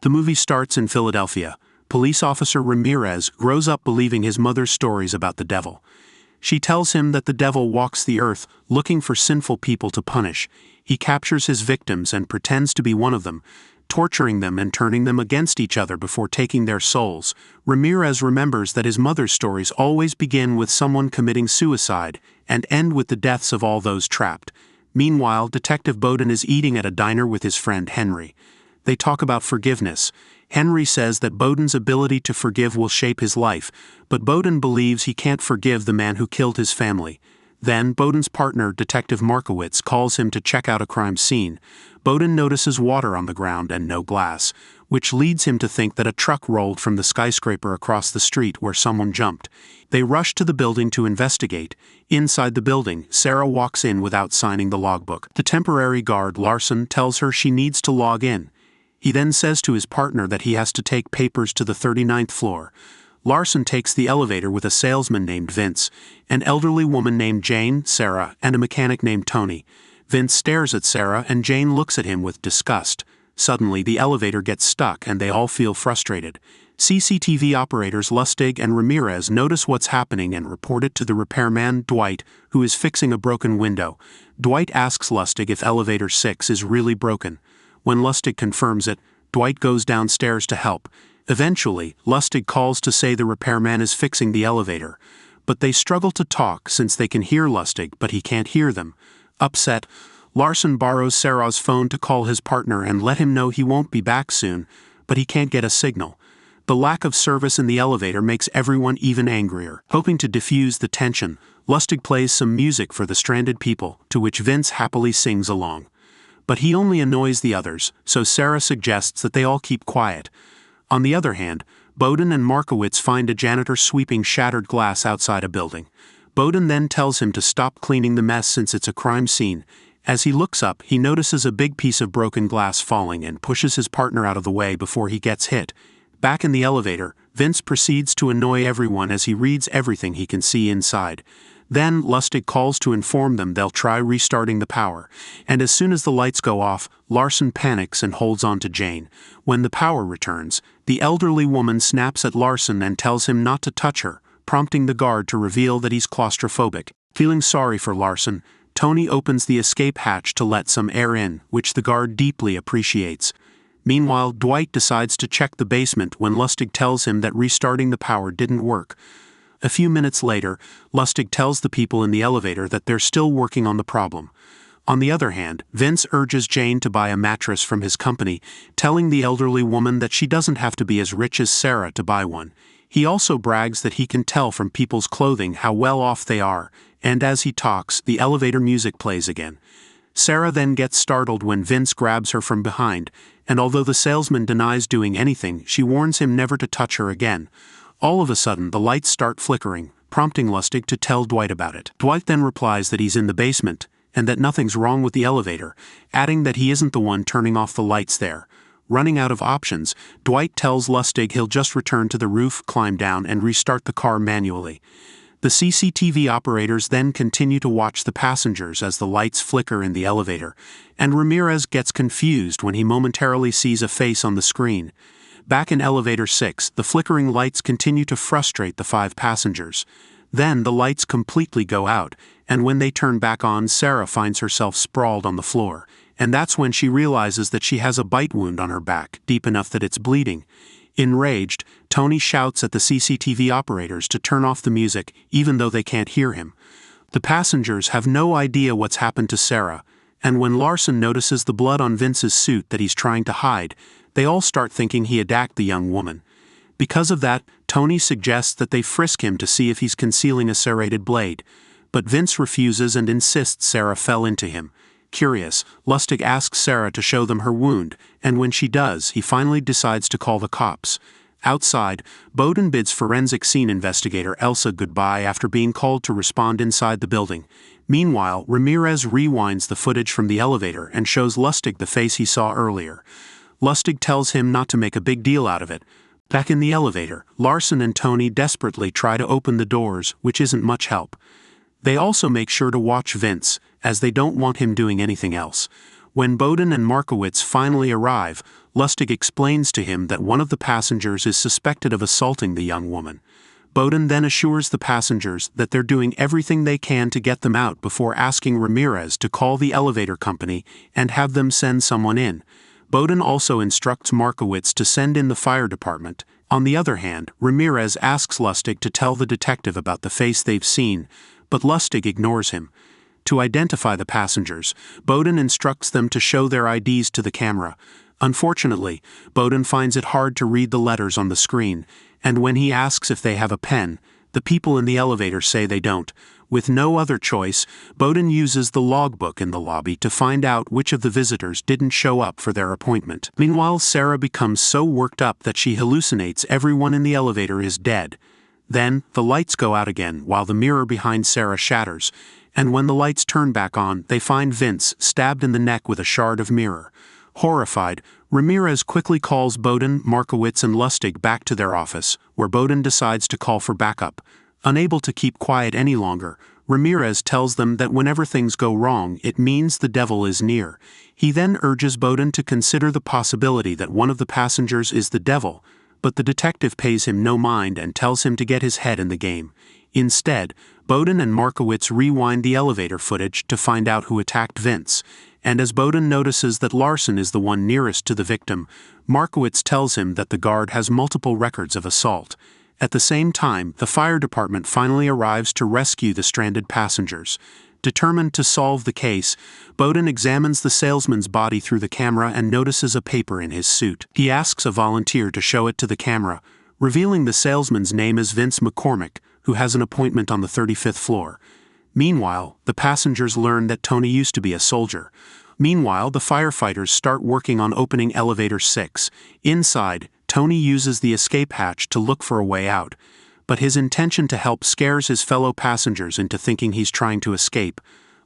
The movie starts in Philadelphia. Police officer Ramirez grows up believing his mother's stories about the devil. She tells him that the devil walks the earth looking for sinful people to punish. He captures his victims and pretends to be one of them, torturing them and turning them against each other before taking their souls. Ramirez remembers that his mother's stories always begin with someone committing suicide and end with the deaths of all those trapped. Meanwhile, Detective Bowden is eating at a diner with his friend Henry. They talk about forgiveness. Henry says that Bowden's ability to forgive will shape his life, but Bowden believes he can't forgive the man who killed his family. Then, Bowden's partner, Detective Markowitz, calls him to check out a crime scene. Bowden notices water on the ground and no glass, which leads him to think that a truck rolled from the skyscraper across the street where someone jumped. They rush to the building to investigate. Inside the building, Sarah walks in without signing the logbook. The temporary guard, Larson, tells her she needs to log in. He then says to his partner that he has to take papers to the 39th floor. Larson takes the elevator with a salesman named Vince, an elderly woman named Jane, Sarah, and a mechanic named Tony. Vince stares at Sarah and Jane looks at him with disgust. Suddenly, the elevator gets stuck and they all feel frustrated. CCTV operators Lustig and Ramirez notice what's happening and report it to the repairman, Dwight, who is fixing a broken window. Dwight asks Lustig if elevator 6 is really broken. When Lustig confirms it, Dwight goes downstairs to help. Eventually, Lustig calls to say the repairman is fixing the elevator. But they struggle to talk since they can hear Lustig, but he can't hear them. Upset, Larson borrows Sarah's phone to call his partner and let him know he won't be back soon, but he can't get a signal. The lack of service in the elevator makes everyone even angrier. Hoping to diffuse the tension, Lustig plays some music for the stranded people, to which Vince happily sings along. But he only annoys the others, so Sarah suggests that they all keep quiet. On the other hand, Bowden and Markowitz find a janitor sweeping shattered glass outside a building. Bowden then tells him to stop cleaning the mess since it's a crime scene. As he looks up, he notices a big piece of broken glass falling and pushes his partner out of the way before he gets hit. Back in the elevator, Vince proceeds to annoy everyone as he reads everything he can see inside. Then, Lustig calls to inform them they'll try restarting the power, and as soon as the lights go off, Larson panics and holds on to Jane. When the power returns, the elderly woman snaps at Larson and tells him not to touch her, prompting the guard to reveal that he's claustrophobic. Feeling sorry for Larson, Tony opens the escape hatch to let some air in, which the guard deeply appreciates. Meanwhile, Dwight decides to check the basement when Lustig tells him that restarting the power didn't work. A few minutes later, Lustig tells the people in the elevator that they're still working on the problem. On the other hand, Vince urges Jane to buy a mattress from his company, telling the elderly woman that she doesn't have to be as rich as Sarah to buy one. He also brags that he can tell from people's clothing how well off they are, and as he talks, the elevator music plays again. Sarah then gets startled when Vince grabs her from behind, and although the salesman denies doing anything, she warns him never to touch her again. All of a sudden, the lights start flickering, prompting Lustig to tell Dwight about it. Dwight then replies that he's in the basement, and that nothing's wrong with the elevator, adding that he isn't the one turning off the lights there. Running out of options, Dwight tells Lustig he'll just return to the roof, climb down, and restart the car manually. The CCTV operators then continue to watch the passengers as the lights flicker in the elevator, and Ramirez gets confused when he momentarily sees a face on the screen. Back in elevator 6, the flickering lights continue to frustrate the 5 passengers. Then the lights completely go out, and when they turn back on, Sarah finds herself sprawled on the floor, and that's when she realizes that she has a bite wound on her back, deep enough that it's bleeding. Enraged, Tony shouts at the CCTV operators to turn off the music, even though they can't hear him. The passengers have no idea what's happened to Sarah, and when Larson notices the blood on Vince's suit that he's trying to hide, they all start thinking he attacked the young woman. Because of that, Tony suggests that they frisk him to see if he's concealing a serrated blade, but Vince refuses and insists Sarah fell into him. Curious, Lustig asks Sarah to show them her wound, and when she does, he finally decides to call the cops. Outside, Bowden bids forensic scene investigator Elsa goodbye after being called to respond inside the building. Meanwhile, Ramirez rewinds the footage from the elevator and shows Lustig the face he saw earlier. Lustig tells him not to make a big deal out of it. Back in the elevator, Larson and Tony desperately try to open the doors, which isn't much help. They also make sure to watch Vince, as they don't want him doing anything else. When Bowden and Markowitz finally arrive, Lustig explains to him that one of the passengers is suspected of assaulting the young woman. Bowden then assures the passengers that they're doing everything they can to get them out before asking Ramirez to call the elevator company and have them send someone in. Bowden also instructs Markowitz to send in the fire department. On the other hand, Ramirez asks Lustig to tell the detective about the face they've seen, but Lustig ignores him. To identify the passengers, Bowden instructs them to show their IDs to the camera. Unfortunately, Bowden finds it hard to read the letters on the screen, and when he asks if they have a pen, the people in the elevator say they don't. With no other choice, Bowden uses the logbook in the lobby to find out which of the visitors didn't show up for their appointment. Meanwhile, Sarah becomes so worked up that she hallucinates everyone in the elevator is dead. Then, the lights go out again while the mirror behind Sarah shatters, and when the lights turn back on, they find Vince stabbed in the neck with a shard of mirror. Horrified, Ramirez quickly calls Bowden, Markowitz, and Lustig back to their office, where Bowden decides to call for backup. Unable to keep quiet any longer, Ramirez tells them that whenever things go wrong, it means the devil is near. He then urges Bowden to consider the possibility that one of the passengers is the devil, but the detective pays him no mind and tells him to get his head in the game. Instead, Bowden and Markowitz rewind the elevator footage to find out who attacked Vince, and as Bowden notices that Larson is the one nearest to the victim, Markowitz tells him that the guard has multiple records of assault. At the same time, the fire department finally arrives to rescue the stranded passengers. Determined to solve the case, Bowden examines the salesman's body through the camera and notices a paper in his suit. He asks a volunteer to show it to the camera, revealing the salesman's name as Vince McCormick, who has an appointment on the 35th floor. Meanwhile, the passengers learn that Tony used to be a soldier. Meanwhile, the firefighters start working on opening elevator 6. Inside, Tony uses the escape hatch to look for a way out, but his intention to help scares his fellow passengers into thinking he's trying to escape.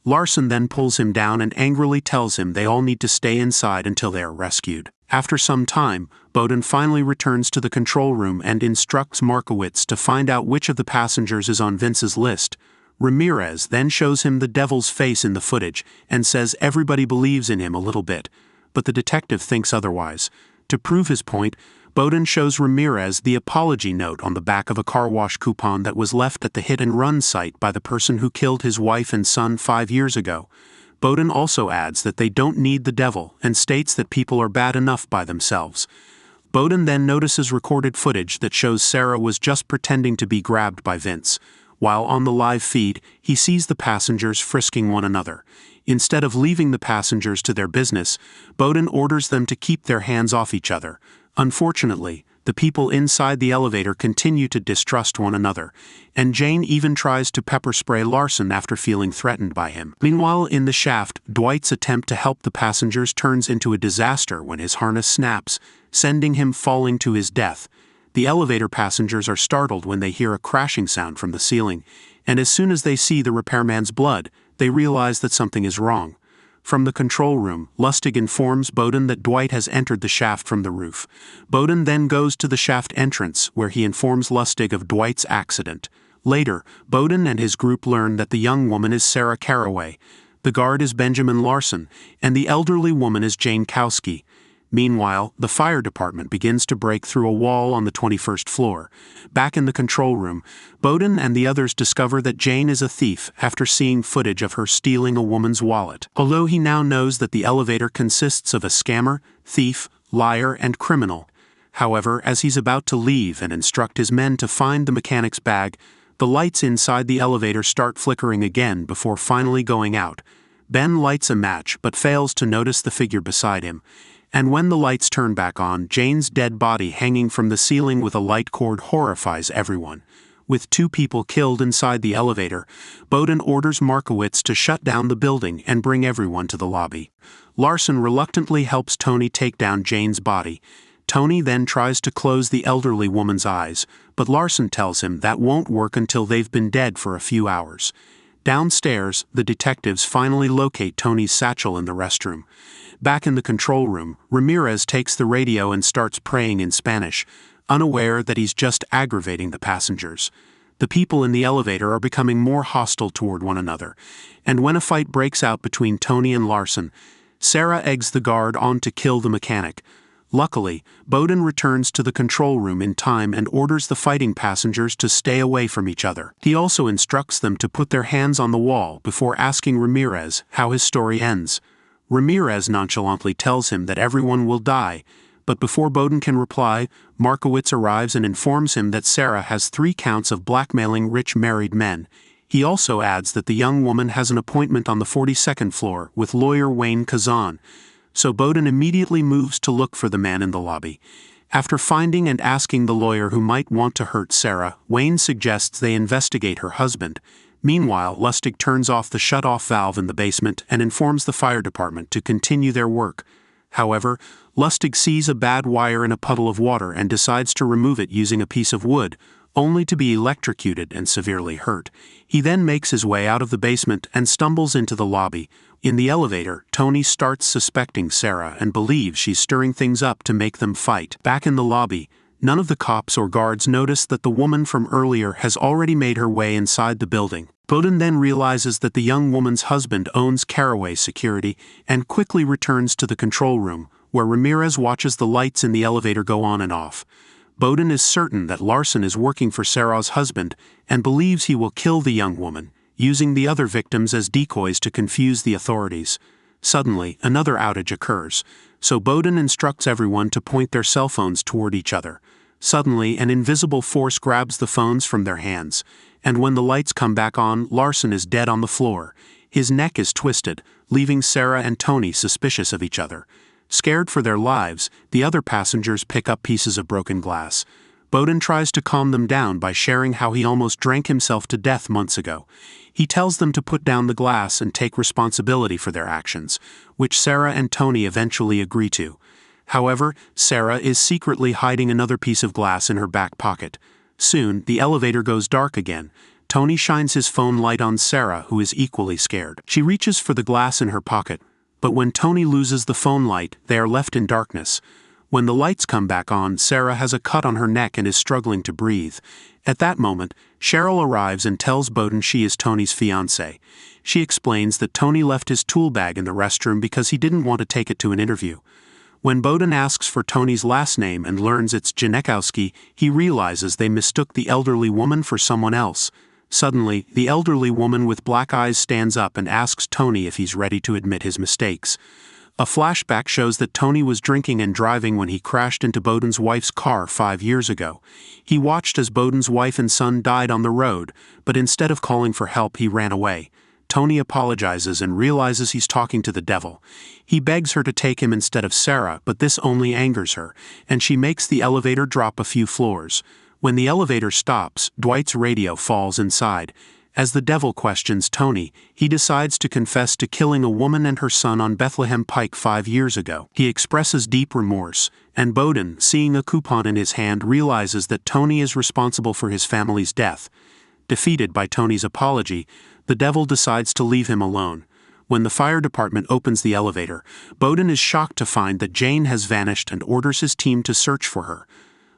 Larson then pulls him down and angrily tells him they all need to stay inside until they are rescued. After some time, Bowden finally returns to the control room and instructs Markowitz to find out which of the passengers is on Vince's list. Ramirez then shows him the devil's face in the footage and says everybody believes in him a little bit, but the detective thinks otherwise. To prove his point, Bowden shows Ramirez the apology note on the back of a car wash coupon that was left at the hit-and-run site by the person who killed his wife and son 5 years ago. Bowden also adds that they don't need the devil and states that people are bad enough by themselves. Bowden then notices recorded footage that shows Sarah was just pretending to be grabbed by Vince. While on the live feed, he sees the passengers frisking one another. Instead of leaving the passengers to their business, Bowden orders them to keep their hands off each other. Unfortunately, the people inside the elevator continue to distrust one another, and Jane even tries to pepper spray Larson after feeling threatened by him. Meanwhile, in the shaft, Dwight's attempt to help the passengers turns into a disaster when his harness snaps, sending him falling to his death. The elevator passengers are startled when they hear a crashing sound from the ceiling, and as soon as they see the repairman's blood, they realize that something is wrong. From the control room, Lustig informs Bowden that Dwight has entered the shaft from the roof. Bowden then goes to the shaft entrance, where he informs Lustig of Dwight's accident. Later, Bowden and his group learn that the young woman is Sarah Caraway, the guard is Benjamin Larson, and the elderly woman is Jane Kowski. Meanwhile, the fire department begins to break through a wall on the 21st floor. Back in the control room, Bowden and the others discover that Jane is a thief after seeing footage of her stealing a woman's wallet. Although he now knows that the elevator consists of a scammer, thief, liar, and criminal. However, as he's about to leave and instruct his men to find the mechanic's bag, the lights inside the elevator start flickering again before finally going out. Ben lights a match but fails to notice the figure beside him. And when the lights turn back on, Jane's dead body hanging from the ceiling with a light cord horrifies everyone. With 2 people killed inside the elevator, Bowden orders Markowitz to shut down the building and bring everyone to the lobby. Larson reluctantly helps Tony take down Jane's body. Tony then tries to close the elderly woman's eyes, but Larson tells him that won't work until they've been dead for a few hours. Downstairs, the detectives finally locate Tony's satchel in the restroom. Back in the control room, Ramirez takes the radio and starts praying in Spanish, unaware that he's just aggravating the passengers. The people in the elevator are becoming more hostile toward one another, and when a fight breaks out between Tony and Larson, Sarah eggs the guard on to kill the mechanic. Luckily, Bowden returns to the control room in time and orders the fighting passengers to stay away from each other. He also instructs them to put their hands on the wall before asking Ramirez how his story ends. Ramirez nonchalantly tells him that everyone will die, but before Bowden can reply, Markowitz arrives and informs him that Sarah has 3 counts of blackmailing rich married men. He also adds that the young woman has an appointment on the 42nd floor with lawyer Wayne Kazan, so Bowden immediately moves to look for the man in the lobby. After finding and asking the lawyer who might want to hurt Sarah, Wayne suggests they investigate her husband. Meanwhile, Lustig turns off the shut-off valve in the basement and informs the fire department to continue their work. However, Lustig sees a bad wire in a puddle of water and decides to remove it using a piece of wood, only to be electrocuted and severely hurt. He then makes his way out of the basement and stumbles into the lobby. In the elevator, Tony starts suspecting Sarah and believes she's stirring things up to make them fight. Back in the lobby, none of the cops or guards notice that the woman from earlier has already made her way inside the building. Bowden then realizes that the young woman's husband owns Caraway Security and quickly returns to the control room, where Ramirez watches the lights in the elevator go on and off. Bowden is certain that Larson is working for Sarah's husband and believes he will kill the young woman, using the other victims as decoys to confuse the authorities. Suddenly, another outage occurs, so Bowden instructs everyone to point their cell phones toward each other. Suddenly, an invisible force grabs the phones from their hands, and when the lights come back on, Larson is dead on the floor. His neck is twisted, leaving Sarah and Tony suspicious of each other. Scared for their lives, the other passengers pick up pieces of broken glass. Bowden tries to calm them down by sharing how he almost drank himself to death months ago. He tells them to put down the glass and take responsibility for their actions, which Sarah and Tony eventually agree to. However, Sarah is secretly hiding another piece of glass in her back pocket. Soon, the elevator goes dark again. Tony shines his phone light on Sarah, who is equally scared. She reaches for the glass in her pocket, but when Tony loses the phone light, they are left in darkness. When the lights come back on, Sarah has a cut on her neck and is struggling to breathe. At that moment, Cheryl arrives and tells Bowden she is Tony's fiancée. She explains that Tony left his tool bag in the restroom because he didn't want to take it to an interview. When Bowden asks for Tony's last name and learns it's Janekowski, he realizes they mistook the elderly woman for someone else. Suddenly, the elderly woman with black eyes stands up and asks Tony if he's ready to admit his mistakes. A flashback shows that Tony was drinking and driving when he crashed into Bowden's wife's car 5 years ago. He watched as Bowden's wife and son died on the road, but instead of calling for help, he ran away. Tony apologizes and realizes he's talking to the devil. He begs her to take him instead of Sarah, but this only angers her, and she makes the elevator drop a few floors. When the elevator stops, Dwight's radio falls inside. As the devil questions Tony, he decides to confess to killing a woman and her son on Bethlehem Pike 5 years ago. He expresses deep remorse, and Bowden, seeing a coupon in his hand, realizes that Tony is responsible for his family's death. Defeated by Tony's apology, the devil decides to leave him alone. When the fire department opens the elevator, Bowden is shocked to find that Jane has vanished and orders his team to search for her.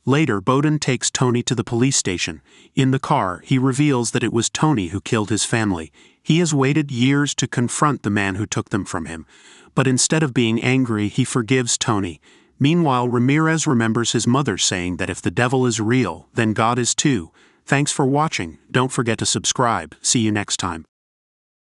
Later, Bowden takes Tony to the police station. In the car, he reveals that it was Tony who killed his family. He has waited years to confront the man who took them from him. But instead of being angry, he forgives Tony. Meanwhile, Ramirez remembers his mother saying that if the devil is real, then God is too. Thanks for watching. Don't forget to subscribe. See you next time.